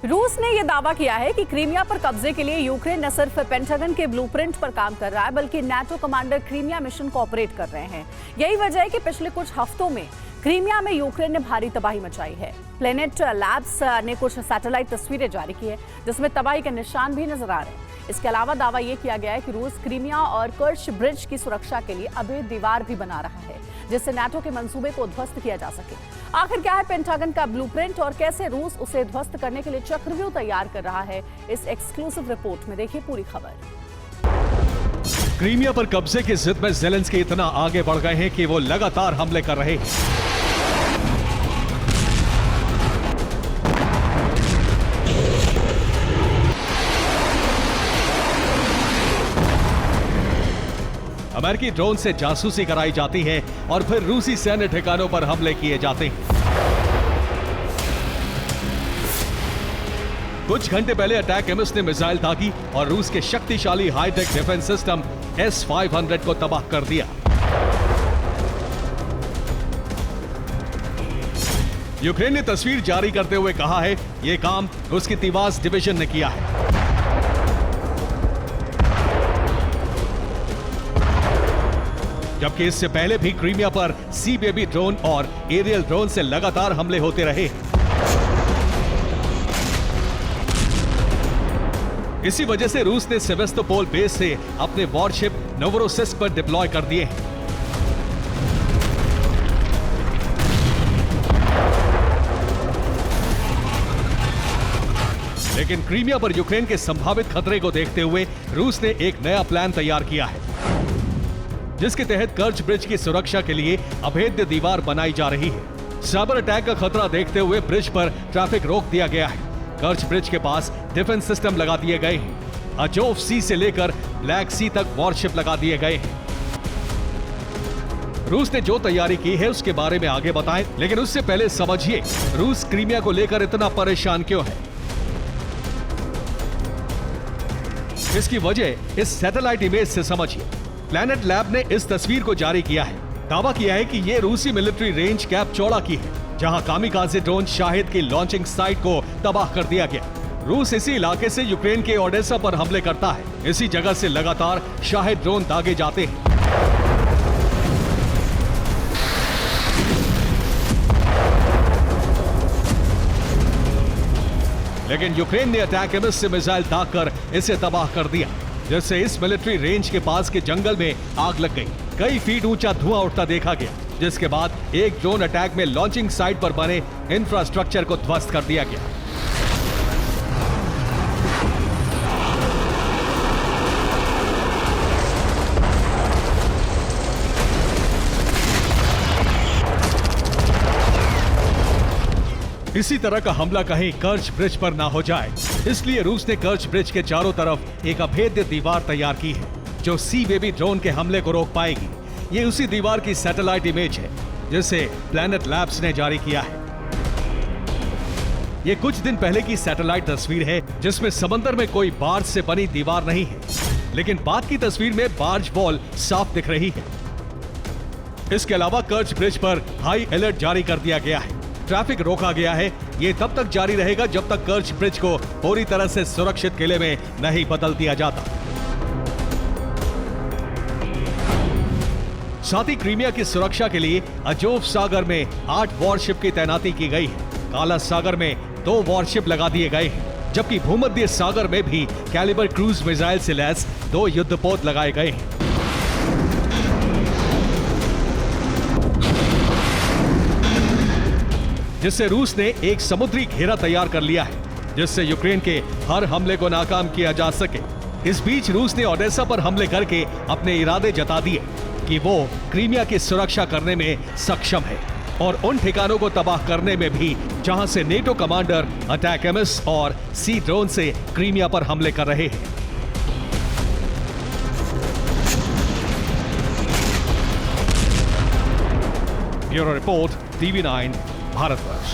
रूस ने यह दावा किया है कि क्रीमिया पर कब्जे के लिए यूक्रेन न सिर्फ पेंटागन के ब्लूप्रिंट पर काम कर रहा है, बल्कि नाटो कमांडर क्रीमिया मिशन को ऑपरेट कर रहे हैं। यही वजह है कि पिछले कुछ हफ्तों में क्रीमिया में यूक्रेन ने भारी तबाही मचाई है। प्लेनेट लैब्स ने कुछ सैटेलाइट तस्वीरें जारी की है, जिसमें तबाही के निशान भी नजर आ रहे हैं। इसके अलावा दावा यह किया गया है कि रूस क्रीमिया और कर्च ब्रिज की सुरक्षा के लिए अवैध दीवार भी बना रहा है, जिससे नाटो के मंसूबे को ध्वस्त किया जा सके। आखिर क्या है पेंटागन का ब्लूप्रिंट और कैसे रूस उसे ध्वस्त करने के लिए चक्रव्यूह तैयार कर रहा है, इस एक्सक्लूसिव रिपोर्ट में देखिए पूरी खबर। क्रीमिया पर कब्जे की जिद में ज़ेलेंस्की इतना आगे बढ़ गए हैं कि वो लगातार हमले कर रहे हैं। अमेरिकी ड्रोन से जासूसी कराई जाती है और फिर रूसी सैन्य ठिकानों पर हमले किए जाते हैं। कुछ घंटे पहले अटैक एमिस ने मिसाइल दागी और रूस के शक्तिशाली हाईटेक डिफेंस सिस्टम S-500 को तबाह कर दिया। यूक्रेन ने तस्वीर जारी करते हुए कहा है, यह काम उसकी तिवास डिवीजन ने किया है। जबकि इससे पहले भी क्रीमिया पर सी बेबी ड्रोन और एरियल ड्रोन से लगातार हमले होते रहे। इसी वजह से रूस ने सेवेस्तोपोल बेस से अपने वॉरशिप नोवरोसिस्क पर डिप्लॉय कर दिए हैं। लेकिन क्रीमिया पर यूक्रेन के संभावित खतरे को देखते हुए रूस ने एक नया प्लान तैयार किया है, जिसके तहत कर्च ब्रिज की सुरक्षा के लिए अभेद्य दीवार बनाई जा रही है। साइबर अटैक का खतरा देखते हुए ब्रिज पर ट्रैफिक रोक दिया गया है। कर्च ब्रिज के पास डिफेंस सिस्टम लगा दिए गए हैं। अजोव सी से लेकर ब्लैक सी तक वॉरशिप लगा दिए गए हैं। रूस ने जो तैयारी की है उसके बारे में आगे बताएं, लेकिन उससे पहले समझिए रूस क्रीमिया को लेकर इतना परेशान क्यों है। इसकी वजह इस सैटेलाइट इमेज से समझिए। प्लेनेट लैब ने इस तस्वीर को जारी किया है। दावा किया है कि यह रूसी मिलिट्री रेंज कैप चौड़ा की है, जहां कामिकाज़े ड्रोन शाहिद की लॉन्चिंग साइट को तबाह कर दिया गया। रूस इसी इलाके से यूक्रेन के ओडेसा पर हमले करता है। इसी जगह से लगातार शाहिद ड्रोन दागे जाते हैं। लेकिन यूक्रेन ने अटैक एमिस से मिसाइल दागकर इसे तबाह कर दिया, जिससे इस मिलिट्री रेंज के पास के जंगल में आग लग गई। कई फीट ऊंचा धुआं उठता देखा गया, जिसके बाद एक ड्रोन अटैक में लॉन्चिंग साइट पर बने इंफ्रास्ट्रक्चर को ध्वस्त कर दिया गया। इसी तरह का हमला कहीं कर्च ब्रिज पर ना हो जाए, इसलिए रूस ने कर्च ब्रिज के चारों तरफ एक अभेद्य दीवार तैयार की है, जो सी बेबी ड्रोन के हमले को रोक पाएगी। ये उसी दीवार की सैटेलाइट इमेज है, जिसे प्लेनेट लैब्स ने जारी किया है। ये कुछ दिन पहले की सैटेलाइट तस्वीर है, जिसमें समंदर में कोई बार्ज से बनी दीवार नहीं है, लेकिन बाद की तस्वीर में बार्ज वॉल साफ दिख रही है। इसके अलावा कर्च ब्रिज पर हाई अलर्ट जारी कर दिया गया है। ट्रैफिक रोका गया है। ये तब तक जारी रहेगा जब तक कर्च ब्रिज को पूरी तरह से सुरक्षित किले में नहीं बदल दिया जाता। साथ ही क्रीमिया की सुरक्षा के लिए अजोव सागर में 8 वॉरशिप की तैनाती की गई है। काला सागर में 2 वॉरशिप लगा दिए गए हैं, जबकि भूमध्य सागर में भी कैलिबर क्रूज मिसाइल से लैस 2 युद्धपोत लगाए गए हैं। जिससे रूस ने एक समुद्री घेरा तैयार कर लिया है, जिससे यूक्रेन के हर हमले को नाकाम किया जा सके। इस बीच रूस ने ओडेसा पर हमले करके अपने इरादे जता दिए कि वो क्रीमिया की सुरक्षा करने में सक्षम है और उन ठिकानों को तबाह करने में भी जहां से नेटो कमांडर अटैक एमिस और सी ड्रोन से क्रीमिया पर हमले कर रहे हैं। Bureau report, TV9 Bharatvarsh.